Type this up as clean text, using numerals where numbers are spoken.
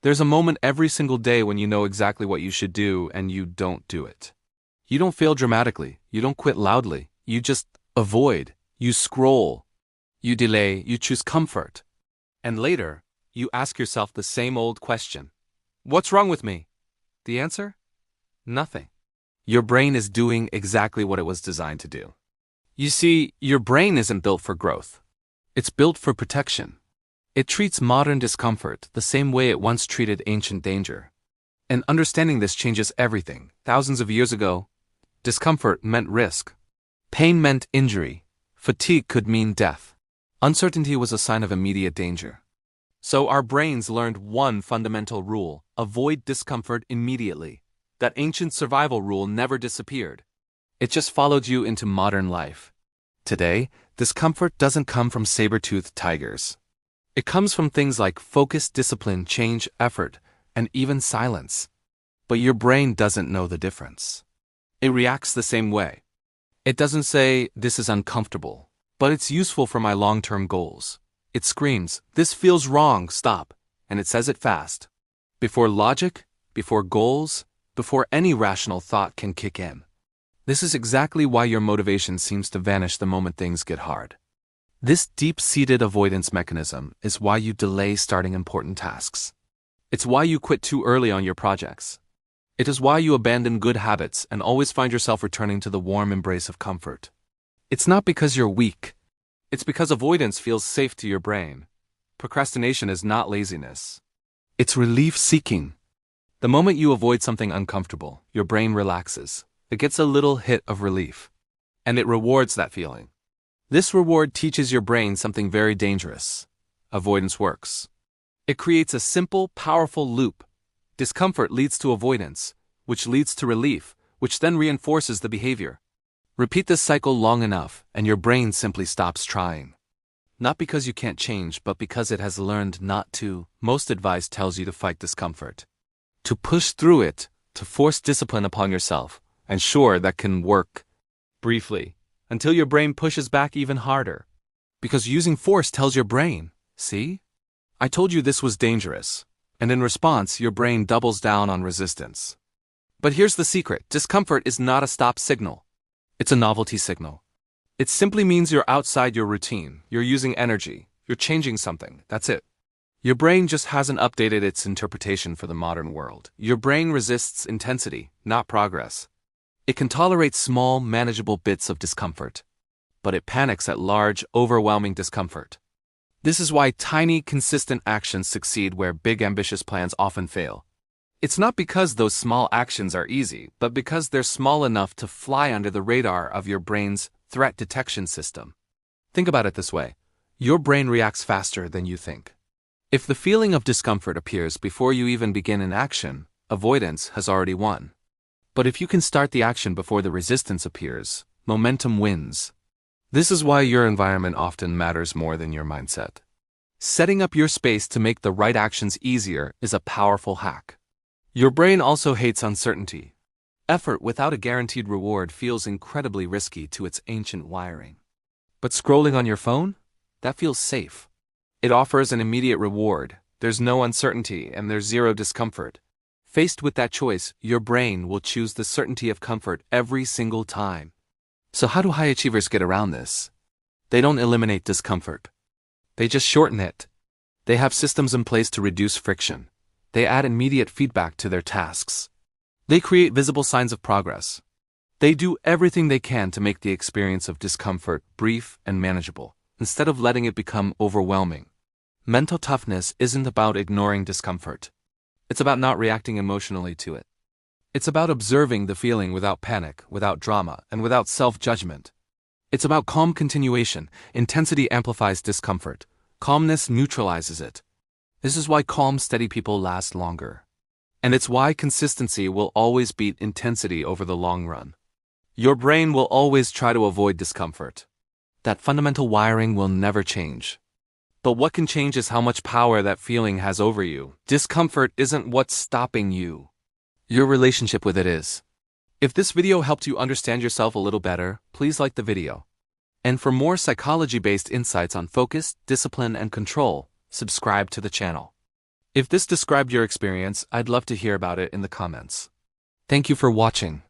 There's a moment every single day when you know exactly what you should do and you don't do it. You don't fail dramatically, you don't quit loudly, you just avoid, you scroll, you delay, you choose comfort. And later, you ask yourself the same old question. What's wrong with me? The answer? Nothing. Your brain is doing exactly what it was designed to do. You see, your brain isn't built for growth. It's built for protection. It treats modern discomfort the same way it once treated ancient danger. And understanding this changes everything. Thousands of years ago, discomfort meant risk. Pain meant injury. Fatigue could mean death. Uncertainty was a sign of immediate danger. So our brains learned one fundamental rule: avoid discomfort immediately. That ancient survival rule never disappeared. It just followed you into modern life. Today, discomfort doesn't come from saber-toothed tigers. It comes from things like focus, discipline, change, effort, and even silence. But your brain doesn't know the difference. It reacts the same way. It doesn't say, "This is uncomfortable, but it's useful for my long-term goals." It screams, "This feels wrong, stop," and it says it fast. Before logic, before goals, before any rational thought can kick in. This is exactly why your motivation seems to vanish the moment things get hard. This deep-seated avoidance mechanism is why you delay starting important tasks. It's why you quit too early on your projects. It is why you abandon good habits and always find yourself returning to the warm embrace of comfort. It's not because you're weak. It's because avoidance feels safe to your brain. Procrastination is not laziness. It's relief-seeking. The moment you avoid something uncomfortable, your brain relaxes. It gets a little hit of relief. And it rewards that feeling. This reward teaches your brain something very dangerous. Avoidance works. It creates a simple, powerful loop. Discomfort leads to avoidance, which leads to relief, which then reinforces the behavior. Repeat this cycle long enough, and your brain simply stops trying. Not because you can't change, but because it has learned not to. Most advice tells you to fight discomfort. To push through it, to force discipline upon yourself, and sure, that can work. Briefly, until your brain pushes back even harder. Because using force tells your brain, "See? I told you this was dangerous." And in response, your brain doubles down on resistance. But here's the secret: discomfort is not a stop signal. It's a novelty signal. It simply means you're outside your routine, you're using energy, you're changing something, that's it. Your brain just hasn't updated its interpretation for the modern world. Your brain resists intensity, not progress. It can tolerate small, manageable bits of discomfort. But it panics at large, overwhelming discomfort. This is why tiny, consistent actions succeed where big, ambitious plans often fail. It's not because those small actions are easy, but because they're small enough to fly under the radar of your brain's threat detection system. Think about it this way. Your brain reacts faster than you think. If the feeling of discomfort appears before you even begin an action, avoidance has already won. But if you can start the action before the resistance appears, momentum wins. This is why your environment often matters more than your mindset. Setting up your space to make the right actions easier is a powerful hack. Your brain also hates uncertainty. Effort without a guaranteed reward feels incredibly risky to its ancient wiring. But scrolling on your phone? That feels safe. It offers an immediate reward. There's no uncertainty and there's zero discomfort. Faced with that choice, your brain will choose the certainty of comfort every single time. So how do high achievers get around this? They don't eliminate discomfort. They just shorten it. They have systems in place to reduce friction. They add immediate feedback to their tasks. They create visible signs of progress. They do everything they can to make the experience of discomfort brief and manageable, instead of letting it become overwhelming. Mental toughness isn't about ignoring discomfort. It's about not reacting emotionally to it. It's about observing the feeling without panic, without drama, and without self-judgment. It's about calm continuation. Intensity amplifies discomfort. Calmness neutralizes it. This is why calm, steady people last longer. And it's why consistency will always beat intensity over the long run. Your brain will always try to avoid discomfort. That fundamental wiring will never change. But what can change is how much power that feeling has over you. Discomfort isn't what's stopping you. Your relationship with it is. If this video helped you understand yourself a little better, please like the video. And for more psychology-based insights on focus, discipline, and control, subscribe to the channel. If this described your experience, I'd love to hear about it in the comments. Thank you for watching.